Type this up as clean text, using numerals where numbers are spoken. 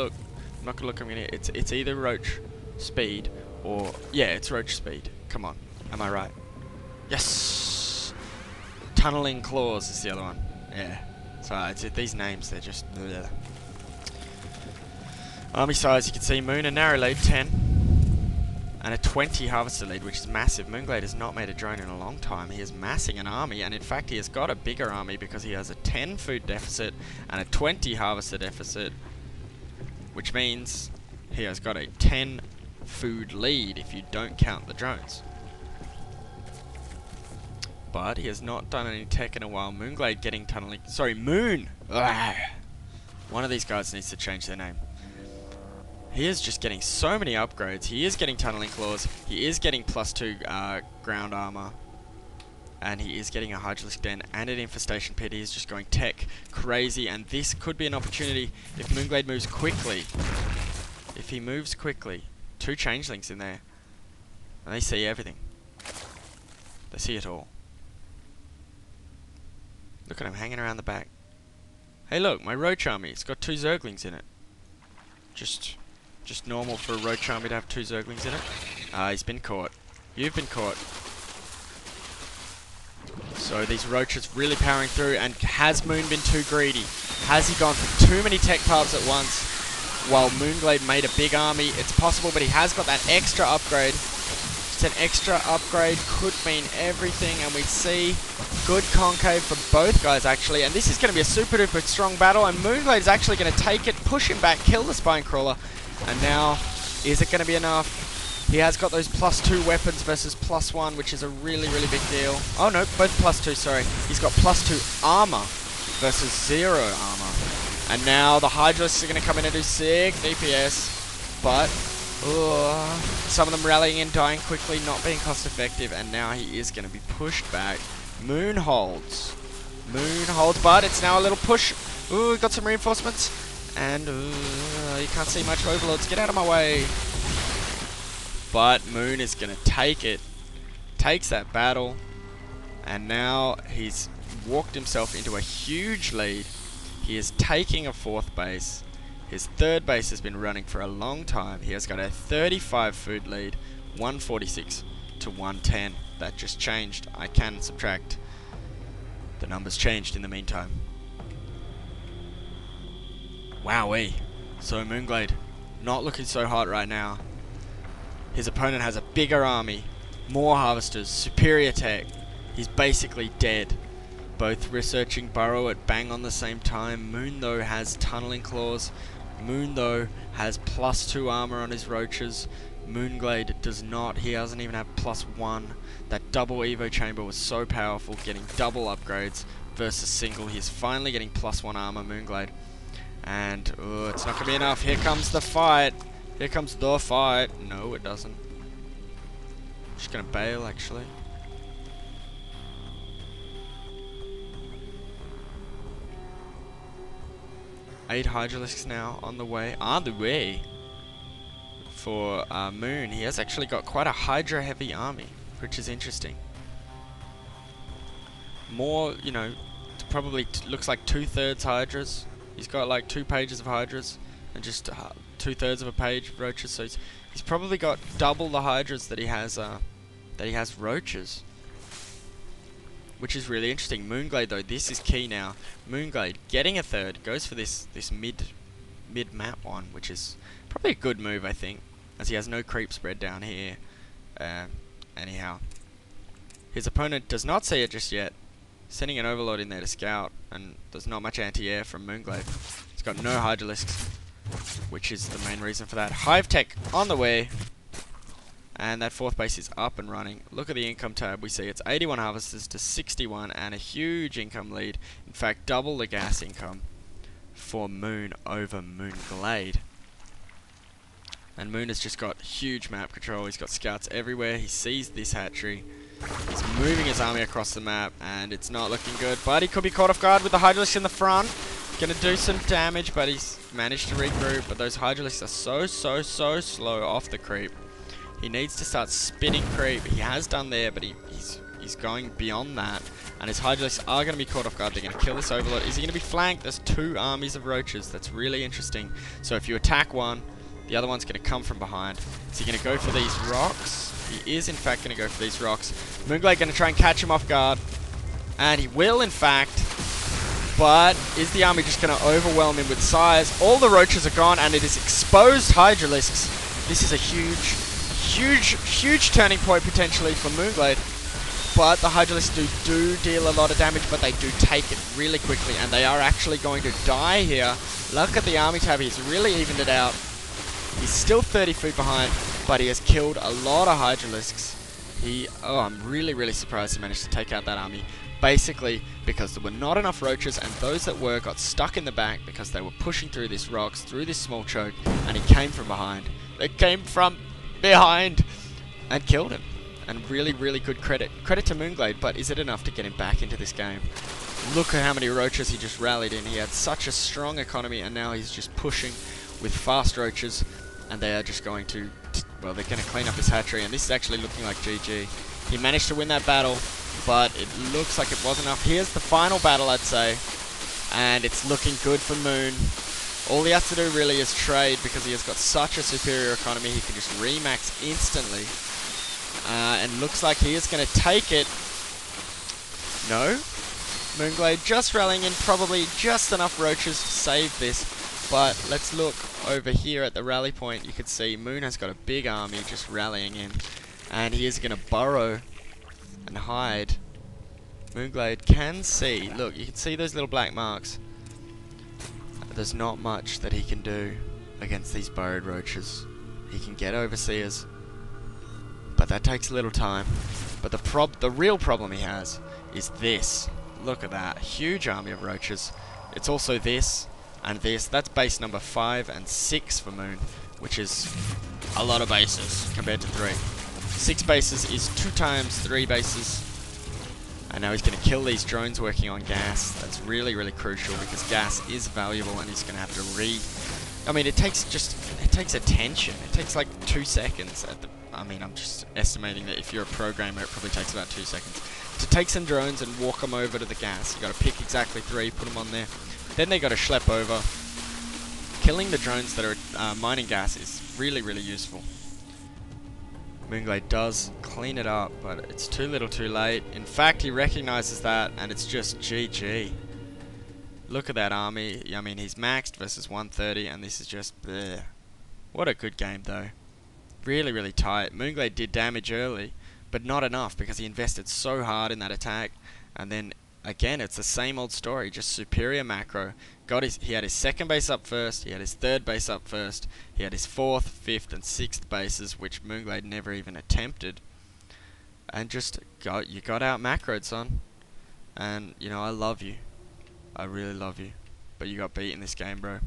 look. I'm not gonna look. I'm gonna. It's either roach speed or yeah, it's roach speed. Come on, am I right? Yes. Tunneling claws is the other one. Yeah. So these names, they're just. Bleh. Army size, you can see Moon a narrow lead 10. And a 20 harvester lead, which is massive. MOOnGLADE has not made a drone in a long time. He is massing an army, and in fact he has got a bigger army because he has a 10 food deficit and a 20 harvester deficit, which means he has got a 10 food lead if you don't count the drones. But he has not done any tech in a while. MOOnGLADE getting tunneling. Sorry, Moon! Ugh. One of these guys needs to change their name. He is just getting so many upgrades. He is getting tunneling claws. He is getting +2 ground armor. And he is getting a hydralisk den and an infestation pit. He is just going tech crazy. And this could be an opportunity if MOOnGLADE moves quickly. If he moves quickly. 2 changelings in there. And they see everything. They see it all. Look at him hanging around the back. Hey look, my roach army. It's got 2 zerglings in it. Just normal for a roach army to have 2 zerglings in it. He's been caught. You've been caught. So these roaches really powering through, and has Moon been too greedy? Has he gone for too many tech piles at once while MOOnGLADE made a big army? It's possible, but he has got that extra upgrade. Just an extra upgrade could mean everything, and we see good concave for both guys actually, and this is going to be a super duper strong battle, and MOOnGLADE is actually going to take it, push him back, kill the spine crawler. And now, is it going to be enough? He has got those +2 weapons versus +1, which is a really, really big deal. Oh no, both +2, sorry. He's got +2 armor versus 0 armor. And now the Hydralisks are going to come in and do sick DPS. But, some of them rallying and dying quickly, not being cost effective. And now he is going to be pushed back. Moon holds. Moon holds, but it's now a little push. Ooh, got some reinforcements. And you can't see much overlords. Get out of my way. But Moon is going to take it. Takes that battle. And now he's walked himself into a huge lead. He is taking a 4th base. His 3rd base has been running for a long time. He has got a 35 food lead. 146 to 110. That just changed. I can subtract. The numbers changed in the meantime. Wowee. So MOOnGLADE not looking so hot right now. His opponent has a bigger army, more harvesters, superior tech. He's basically dead. Both researching burrow at bang on the same time. Moon though has tunneling claws. Moon though has +2 armor on his roaches. MOOnGLADE does not. He doesn't even have +1. That double evo chamber was so powerful, getting double upgrades versus single. He's finally getting +1 armor, MOOnGLADE. And it's not going to be enough. Here comes the fight. Here comes the fight. No, it doesn't. Just going to bail, actually. Eight Hydralisks now on the way. For Moon. He has actually got quite a Hydra-heavy army, which is interesting. More, you know, probably looks like 2/3 Hydras. He's got like 2 pages of Hydras and just 2/3 of a page of Roaches, so he's probably got double the Hydras that he has Roaches, which is really interesting. MOOnGLADE though, this is key now. MOOnGLADE getting a 3rd, goes for this mid map one, which is probably a good move, I think, as he has no creep spread down here. Anyhow, his opponent does not see it just yet. Sending an Overlord in there to scout, and there's not much anti-air from MOOnGLADE. He's got no Hydralisks, which is the main reason for that. Hive Tech on the way, and that 4th base is up and running. Look at the income tab. We see it's 81 harvesters to 61, and a huge income lead. In fact, double the gas income for Moon over MOOnGLADE. And Moon has just got huge map control. He's got scouts everywhere. He sees this hatchery. He's moving his army across the map, and it's not looking good. But he could be caught off guard with the Hydralisk in the front. Gonna do some damage, but he's managed to regroup. But those Hydralisks are so slow off the creep. He needs to start spitting creep. He has done there, but he's He's going beyond that, and his Hydralisks are going to be caught off guard. They're going to kill this Overlord. Is he going to be flanked? There's 2 armies of roaches. That's really interesting. So if you attack one, the other one's going to come from behind. Is he going to go for these rocks? He is, in fact, going to go for these rocks. Moonglade going to try and catch him off guard. And he will, in fact. But is the army just going to overwhelm him with size? All the roaches are gone, and it is exposed Hydralisks. This is a huge turning point, potentially, for Moonglade. But the Hydralisks do deal a lot of damage, but they do take it really quickly. And they are actually going to die here. Look at the army tab. He's really evened it out. He's still 30 feet behind, but he has killed a lot of Hydralisks. I'm really surprised he managed to take out that army. Basically, because there were not enough roaches, and those that were got stuck in the back because they were pushing through these rocks, through this small choke, and he came from behind. They came from behind and killed him. And really good credit to Moonglade, but is it enough to get him back into this game? Look at how many roaches he just rallied in. He had such a strong economy, and now he's just pushing with fast roaches, and they are just going to, well, they're going to clean up his hatchery, and this is actually looking like GG. He managed to win that battle, but it looks like it wasn't enough. Here's the final battle, I'd say, and it's looking good for Moon. All he has to do really is trade, because he has got such a superior economy. He can just remax instantly, and looks like he is going to take it. No, Moonglade just rallying in, probably just enough roaches to save this. But let's look over here at the rally point. You can see Moon has got a big army just rallying in, and he is going to burrow and hide. Moonglade can see, look, you can see those little black marks. There's not much that he can do against these burrowed roaches. He can get overseers, but that takes a little time. But the real problem he has is this. Look at that, huge army of roaches. It's also this and this. That's base number 5 and 6 for Moon, which is a lot of bases compared to 3. 6 bases is 2 times 3 bases. And now he's going to kill these drones working on gas. That's really crucial, because gas is valuable, and he's going to have to I mean, it takes attention. It takes like 2 seconds at the... I mean, I'm just estimating that if you're a programmer, it probably takes about 2 seconds to take some drones and walk them over to the gas. You got to pick exactly 3, put them on there. Then they got to schlep over. Killing the drones that are mining gas is really useful. Moonglade does clean it up, but it's too little too late. In fact, he recognizes that, and it's just GG. Look at that army. I mean, he's maxed versus 130, and this is just bleh. What a good game, though. Really tight. Moonglade did damage early, but not enough, because he invested so hard in that attack. And then, again, it's the same old story, just superior macro. He had his 2nd base up first, he had his 3rd base up first, he had his 4th, 5th, and 6th bases, which Moonglade never even attempted. And just, you got out macroed, son. And, you know, I love you. I really love you. But you got beat in this game, bro.